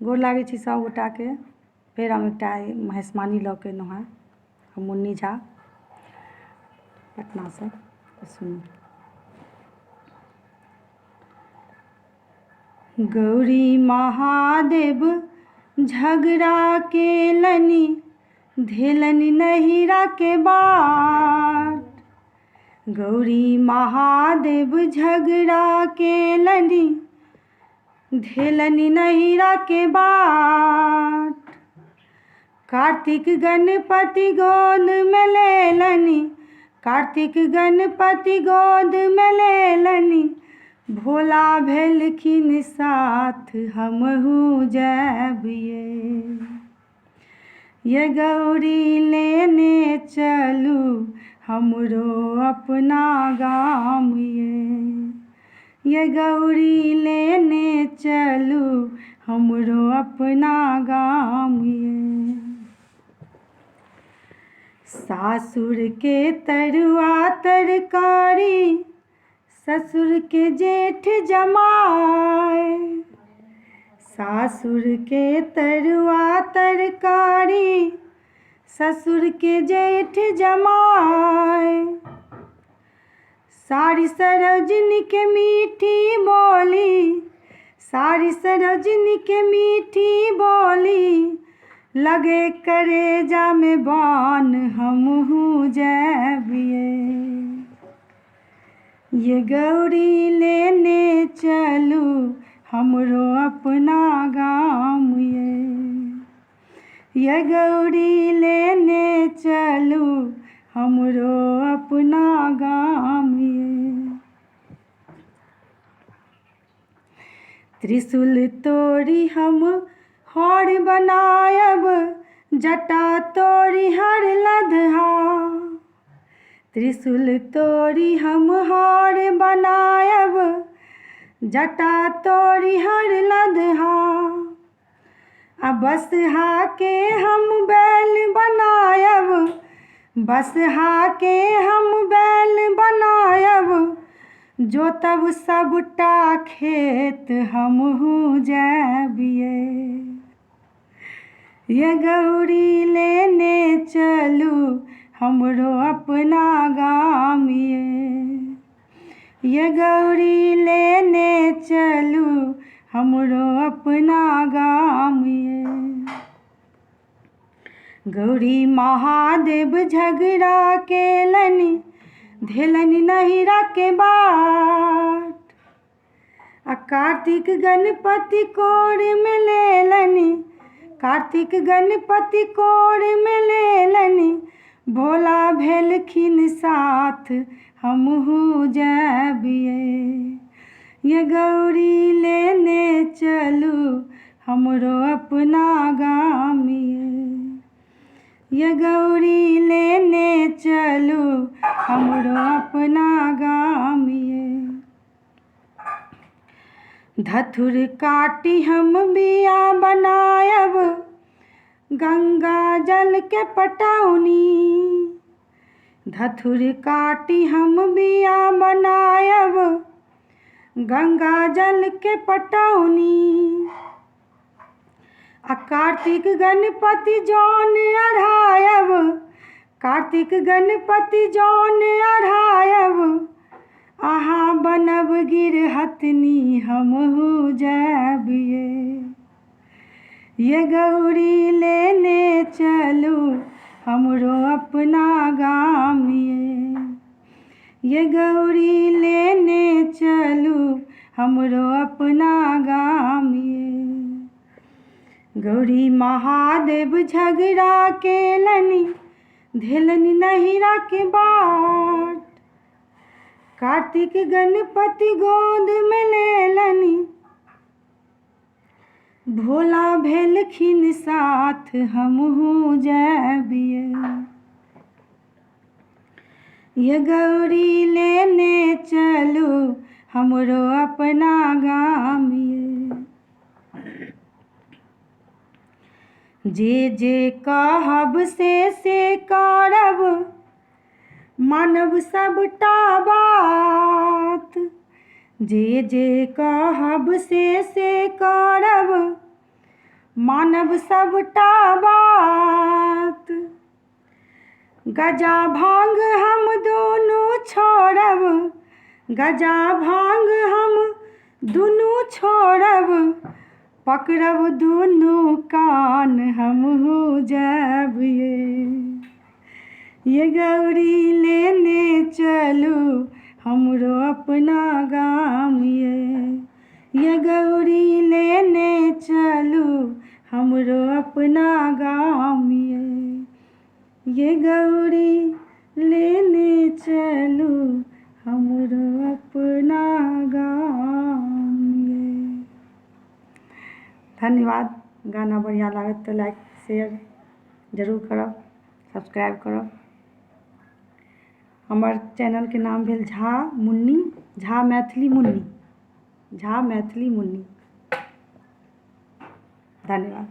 गोर लागै छी सब गोटाके। फेर हम एकटा महेशवाणी लऽ के एलहुँ हेँ। हम मुन्नी झा पटनासँ। सुनू। गौरी महादेव झगड़ा केलनि, धेलनि नहिरा के बाट। गौरी महादेव झगड़ा केलनि, धेलनि नहिरा के बाट। कार्तिक गणपति गोद में लेलनि, कार्तिक गणपति गोद में लेलनि। भोला भेलखिन साथ हमहू जायब ये गौरी लेने चलू हमरो अपना गाम ये गौरी लेने चलू हमरो अपना गाम सासुर के तरुआ तरकारी, ससुर के जेठ जमाए। सासुर के तरुआ तरकारी, ससुर के जेठ जमाए। सारी सरोजनी के मीठी बोली, सारी सरोजनी के मीठी बोली। लगे करेजा में बान हमहू जायब ये गौरी लेने चलू हमरो अपना गाम ये गौरी लेने चलू हमरो अपना गाम त्रिशूल तोड़ी हम हार बनायब, जटा तोड़ी हर लदहा। त्रिशूल तोड़ी हम हार बनायब, जटा तोड़ी हर लदहा। बसहा के हम बैल बनायब, बसहा के हम बैल बनायब। जो तब सबटा खेत हमहू जायब ये गौरी लेने चलू हमरो अपना गाम ये गौरी लेने चलू हमरो अपना गाम गौरी महादेव झगड़ा केलनि, धेलनि नहिरा के बाट। कार्तिक गणपति कोर में लेलनि, कार्तिक गणपति कोर में लेलनि। भोला भेलखिन साथ हमहू जायब ये गौरी लेने चलू हमरो अपना गाम ये गौरी लेने चलू हमरो अपना गाम धथुर काटी हम बिया बनायब, गंगा जल के पटौनी। धथुर काटी हम बिया बनायब, गंगा जल के पटौनी। कार्तिक गणपति जौन अढ़ायब, कार्तिक गणपति जौन अढ़ायब। अहाँ बनब गिरहतनी हमहू जायब ये गौरी लेने चलू हमरो अपना गाम ये गौरी लेने चलू हमरो अपना गाम गौरी महादेव झगड़ा केलनि, धेलनि नहिरा के बाट। कार्तिक गणपति गोद में लेलनि, भोला भेलखिन साथ हमहू जायब ये गौरी लेने चलू हमरो अपना गाम जे कहब से करब, मानव सबटा बात। जे कहब से करब, मानव सबटा बात। गजा भांग हम दोनों छोड़ब, गजा भांग हम दुनू छोड़ब, पकड़ब दुनू कान हमहू जाब ये गौरी लेने चलू हमरो अपना गाम ये गौरी लेने चलू हमरो अपना गाम ये गौरी लेने चलू हमरो अपना गाम धन्यवाद। गाना बढ़िया लागत तो लाइक शेयर जरूर करब, सब्सक्राइब करब। हमर चैनल के नाम भेल झा मुन्नी, झा मैथिली मुन्नी, झा मैथिली मुन्नी। धन्यवाद।